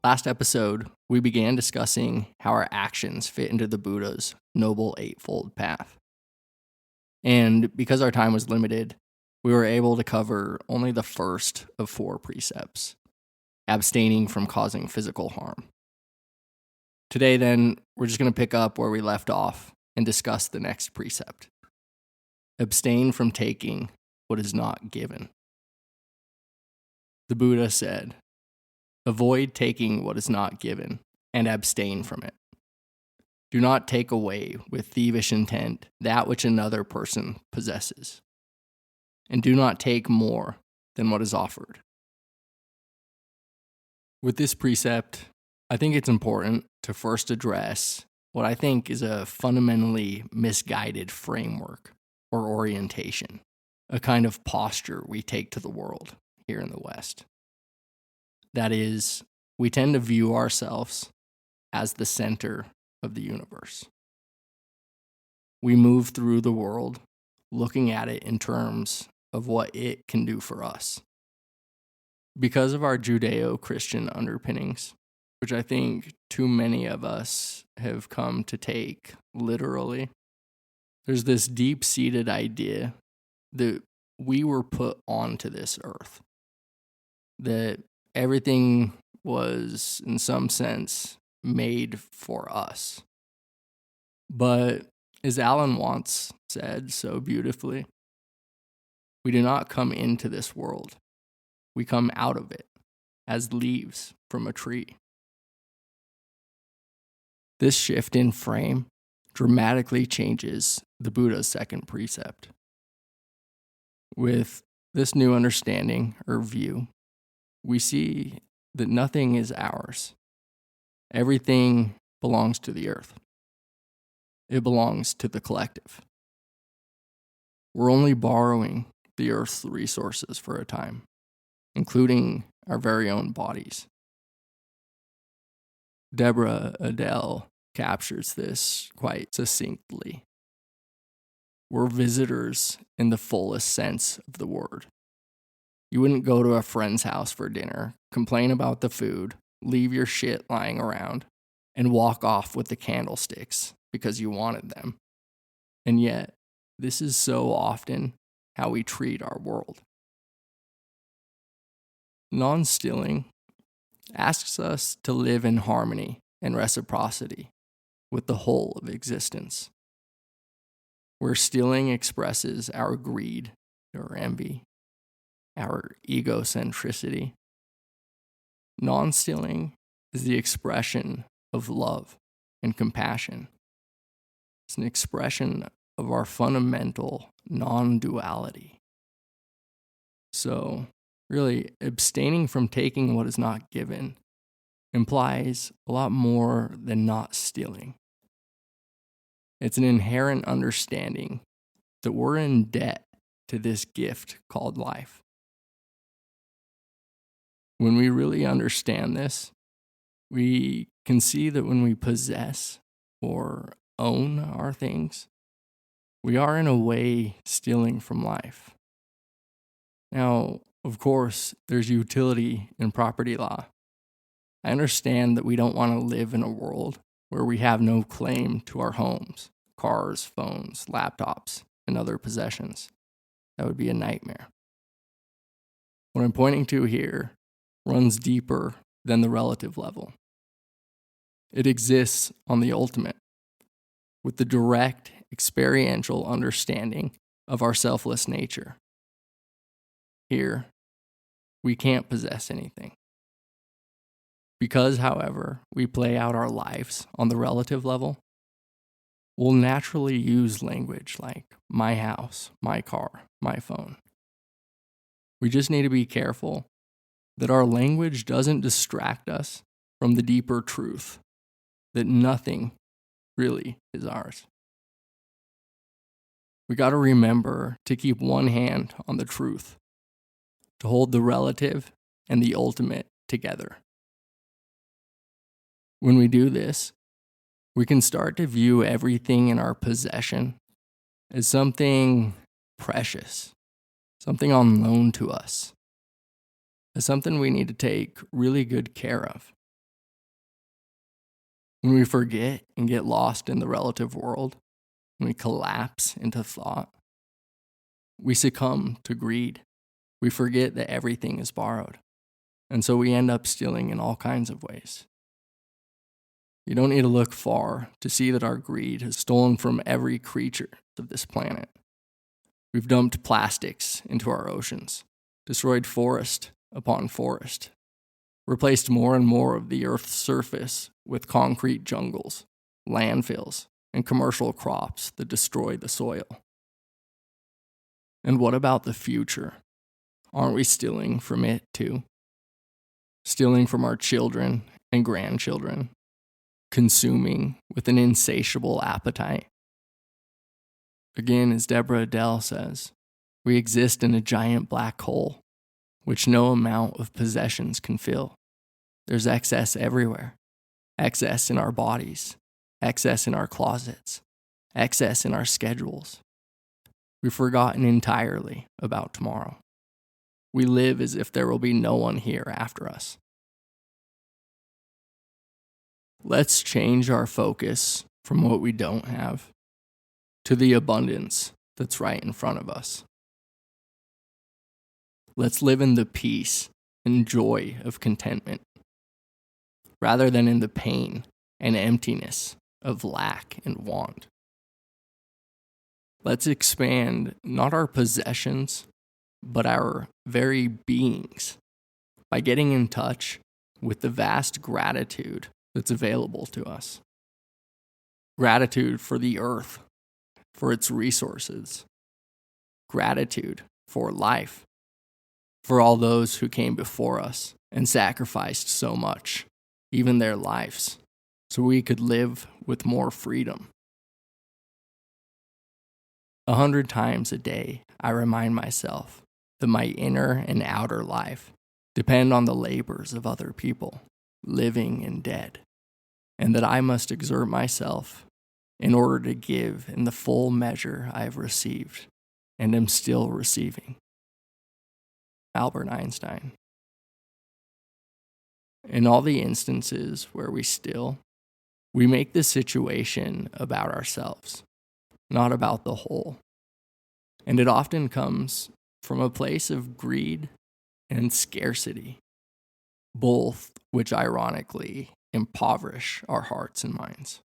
Last episode, we began discussing how our actions fit into the Buddha's Noble Eightfold Path. And because our time was limited, we were able to cover only the first of 4 precepts, abstaining from causing physical harm. Today, then, we're just going to pick up where we left off and discuss the next precept. Abstain from taking what is not given. The Buddha said, "Avoid taking what is not given, and abstain from it. Do not take away with thievish intent that which another person possesses, and do not take more than what is offered." With this precept, I think it's important to first address what I think is a fundamentally misguided framework or orientation, a kind of posture we take to the world here in the West. That is, we tend to view ourselves as the center of the universe. We move through the world looking at it in terms of what it can do for us. Because of our Judeo-Christian underpinnings, which I think too many of us have come to take literally, there's this deep-seated idea that we were put onto this earth, that everything was, in some sense, made for us. But as Alan once said so beautifully, we do not come into this world. We come out of it as leaves from a tree. This shift in frame dramatically changes the Buddha's second precept. With this new understanding or view, we see that nothing is ours. Everything belongs to the earth. It belongs to the collective. We're only borrowing the earth's resources for a time, including our very own bodies. Deborah Adele captures this quite succinctly. We're visitors in the fullest sense of the word. You wouldn't go to a friend's house for dinner, complain about the food, leave your shit lying around, and walk off with the candlesticks because you wanted them. And yet, this is so often how we treat our world. Non-stilling asks us to live in harmony and reciprocity with the whole of existence. Where stilling expresses our greed or envy, our egocentricity, non-stilling is the expression of love and compassion. It's an expression of our fundamental non-duality. So, really, abstaining from taking what is not given implies a lot more than not stealing. It's an inherent understanding that we're in debt to this gift called life. When we really understand this, we can see that when we possess or own our things, we are in a way stealing from life. Now, of course, there's utility in property law. I understand that we don't want to live in a world where we have no claim to our homes, cars, phones, laptops, and other possessions. That would be a nightmare. What I'm pointing to here runs deeper than the relative level. It exists on the ultimate, with the direct experiential understanding of our selfless nature. Here, we can't possess anything. Because, however, we play out our lives on the relative level, we'll naturally use language like my house, my car, my phone. We just need to be careful that our language doesn't distract us from the deeper truth that nothing really is ours. We got to remember to keep one hand on the truth, to hold the relative and the ultimate together. When we do this, we can start to view everything in our possession as something precious, something on loan to us, as something we need to take really good care of. When we forget and get lost in the relative world, when we collapse into thought, we succumb to greed. We forget that everything is borrowed. And so we end up stealing in all kinds of ways. You don't need to look far to see that our greed has stolen from every creature of this planet. We've dumped plastics into our oceans, destroyed forest upon forest, replaced more and more of the Earth's surface with concrete jungles, landfills, and commercial crops that destroy the soil. And what about the future? Aren't we stealing from it too? Stealing from our children and grandchildren, consuming with an insatiable appetite. Again, as Deborah Adele says, we exist in a giant black hole, which no amount of possessions can fill. There's excess everywhere. Excess in our bodies, excess in our closets, excess in our schedules. We've forgotten entirely about tomorrow. We live as if there will be no one here after us. Let's change our focus from what we don't have to the abundance that's right in front of us. Let's live in the peace and joy of contentment, rather than in the pain and emptiness of lack and want. Let's expand not our possessions, but our very beings by getting in touch with the vast gratitude that's available to us. Gratitude for the earth, for its resources. Gratitude for life, for all those who came before us and sacrificed so much, even their lives, so we could live with more freedom. 100 times a day, I remind myself that my inner and outer life depend on the labors of other people, living and dead, and that I must exert myself in order to give in the full measure I have received and am still receiving. Albert Einstein. In all the instances where we make the situation about ourselves, not about the whole. And it often comes from a place of greed and scarcity, both which ironically impoverish our hearts and minds.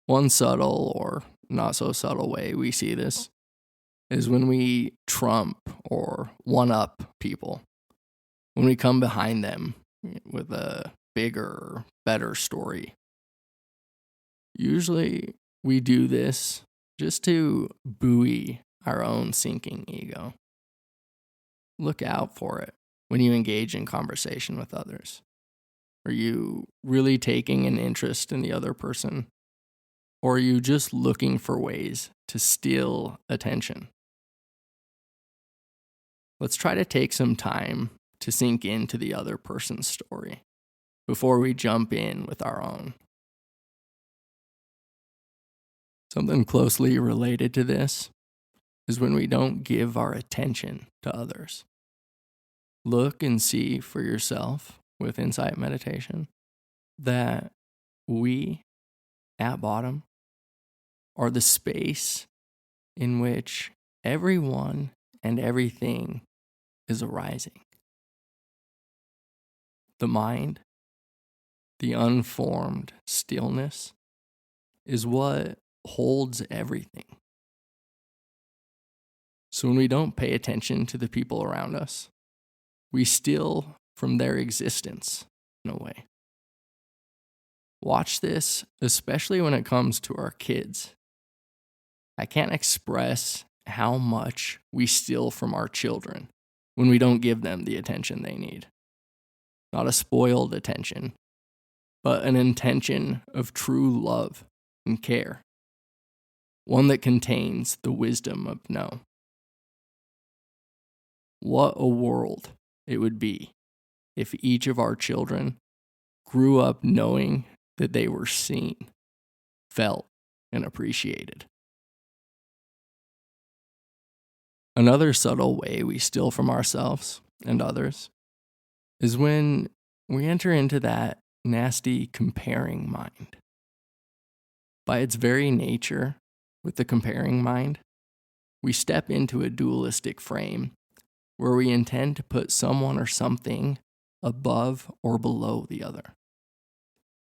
One subtle or not so subtle way we see this is when we trump or one-up people, when we come behind them with a bigger, better story. Usually we do this just to buoy our own sinking ego. Look out for it when you engage in conversation with others. Are you really taking an interest in the other person? Or are you just looking for ways to steal attention? Let's try to take some time to sink into the other person's story before we jump in with our own. Something closely related to this is when we don't give our attention to others. Look and see for yourself with insight meditation that we, at bottom, are the space in which everyone and everything is arising. The mind, the unformed stillness, is what holds everything. So when we don't pay attention to the people around us, we steal from their existence in a way. Watch this, especially when it comes to our kids. I can't express how much we steal from our children when we don't give them the attention they need. Not a spoiled attention, but an intention of true love and care. One that contains the wisdom of no. What a world it would be if each of our children grew up knowing that they were seen, felt, and appreciated. Another subtle way we steal from ourselves and others is when we enter into that nasty comparing mind. By its very nature, with the comparing mind, we step into a dualistic frame where we intend to put someone or something above or below the other.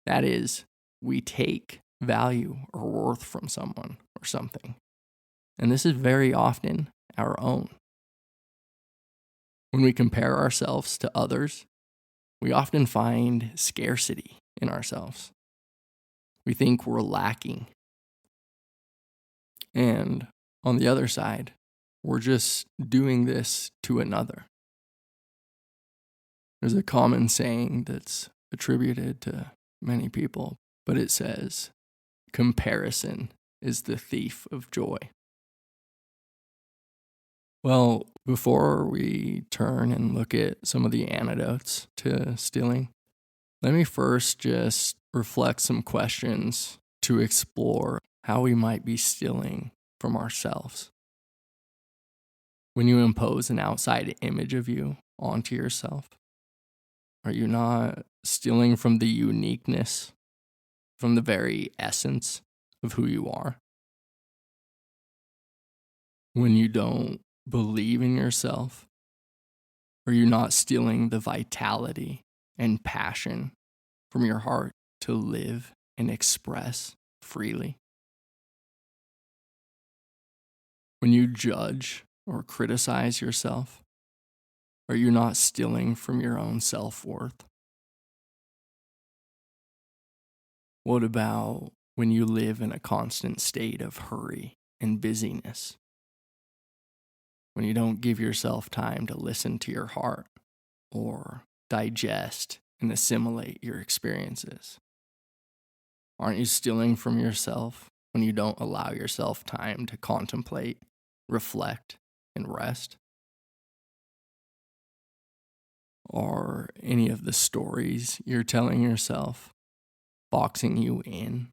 That is, we take value or worth from someone or something. And this is very often our own. When we compare ourselves to others, we often find scarcity in ourselves. We think we're lacking. And on the other side, we're just doing this to another. There's a common saying that's attributed to many people, but it says, comparison is the thief of joy. Well, before we turn and look at some of the antidotes to stealing, let me first just reflect some questions to explore how we might be stealing from ourselves. When you impose an outside image of you onto yourself, are you not stealing from the uniqueness, from the very essence of who you are? When you don't believe in yourself, are you not stealing the vitality and passion from your heart to live and express freely? When you judge or criticize yourself, are you not stealing from your own self-worth? What about when you live in a constant state of hurry and busyness? When you don't give yourself time to listen to your heart or digest and assimilate your experiences? Aren't you stealing from yourself when you don't allow yourself time to contemplate, reflect, and rest? Are any of the stories you're telling yourself boxing you in,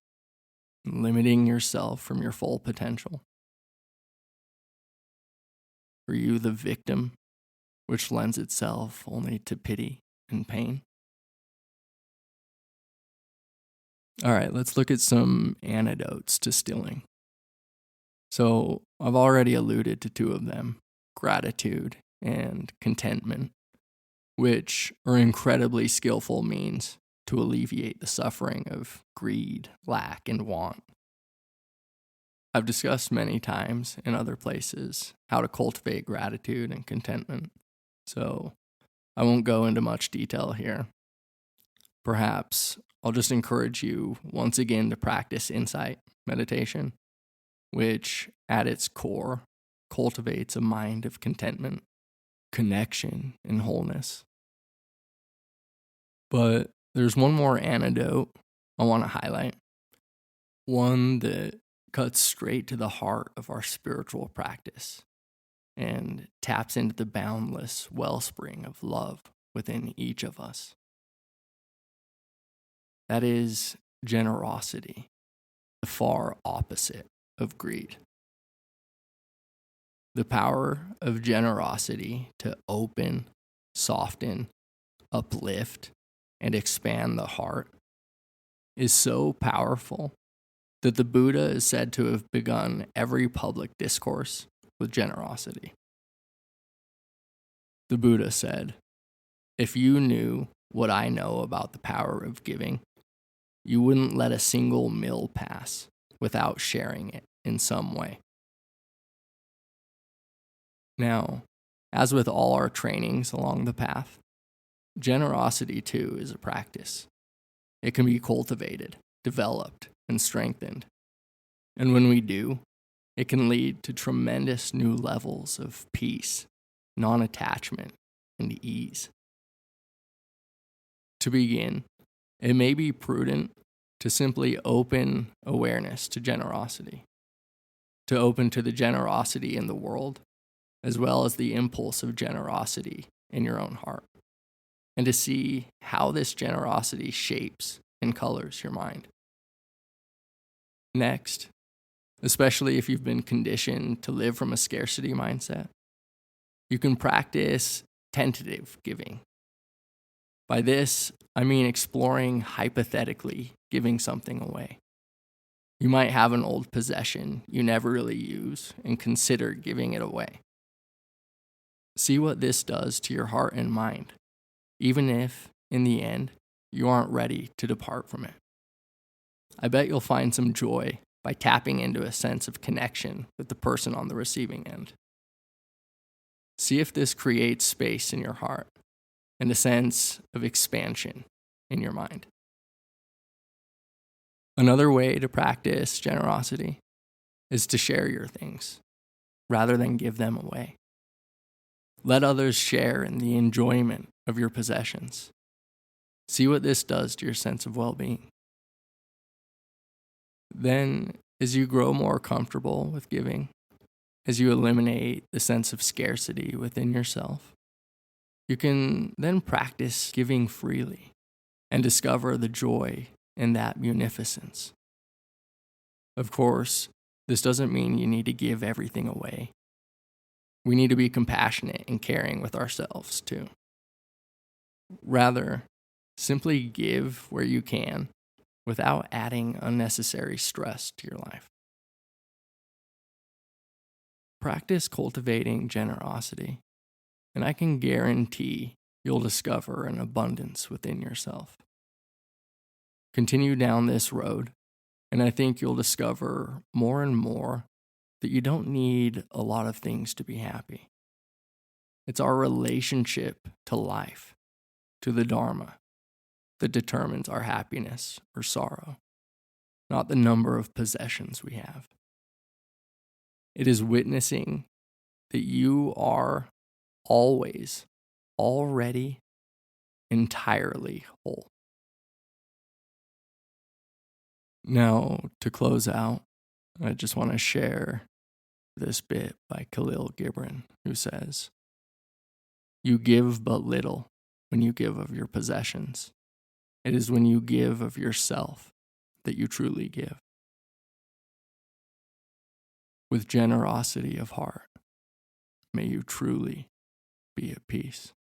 limiting yourself from your full potential? Are you the victim, which lends itself only to pity and pain? All right, let's look at some antidotes to stealing. So I've already alluded to two of them, gratitude and contentment, which are incredibly skillful means to alleviate the suffering of greed, lack, and want. I've discussed many times in other places how to cultivate gratitude and contentment, so I won't go into much detail here. Perhaps I'll just encourage you once again to practice insight meditation, which at its core cultivates a mind of contentment, connection, and wholeness. But there's one more antidote I want to highlight, one that cuts straight to the heart of our spiritual practice and taps into the boundless wellspring of love within each of us. That is generosity, the far opposite of greed. The power of generosity to open, soften, uplift, and expand the heart is so powerful that the Buddha is said to have begun every public discourse with generosity. The Buddha said, "If you knew what I know about the power of giving, you wouldn't let a single meal pass without sharing it in some way." Now, as with all our trainings along the path, generosity too is a practice. It can be cultivated, developed, and strengthened. And when we do, it can lead to tremendous new levels of peace, non-attachment, and ease. To begin, it may be prudent to simply open awareness to generosity, to open to the generosity in the world, as well as the impulse of generosity in your own heart, and to see how this generosity shapes and colors your mind. Next, especially if you've been conditioned to live from a scarcity mindset, you can practice tentative giving. By this, I mean exploring hypothetically giving something away. You might have an old possession you never really use and consider giving it away. See what this does to your heart and mind, even if, in the end, you aren't ready to depart from it. I bet you'll find some joy by tapping into a sense of connection with the person on the receiving end. See if this creates space in your heart and a sense of expansion in your mind. Another way to practice generosity is to share your things rather than give them away. Let others share in the enjoyment of your possessions. See what this does to your sense of well-being. Then, as you grow more comfortable with giving, as you eliminate the sense of scarcity within yourself, you can then practice giving freely and discover the joy in that munificence. Of course, this doesn't mean you need to give everything away. We need to be compassionate and caring with ourselves too. Rather, simply give where you can without adding unnecessary stress to your life. Practice cultivating generosity, and I can guarantee you'll discover an abundance within yourself. Continue down this road, and I think you'll discover more and more that you don't need a lot of things to be happy. It's our relationship to life, to the Dharma, that determines our happiness or sorrow, not the number of possessions we have. It is witnessing that you are always, already, entirely whole. Now, to close out, I just want to share this bit by Khalil Gibran, who says, "You give but little when you give of your possessions. It is when you give of yourself that you truly give." With generosity of heart, may you truly be at peace.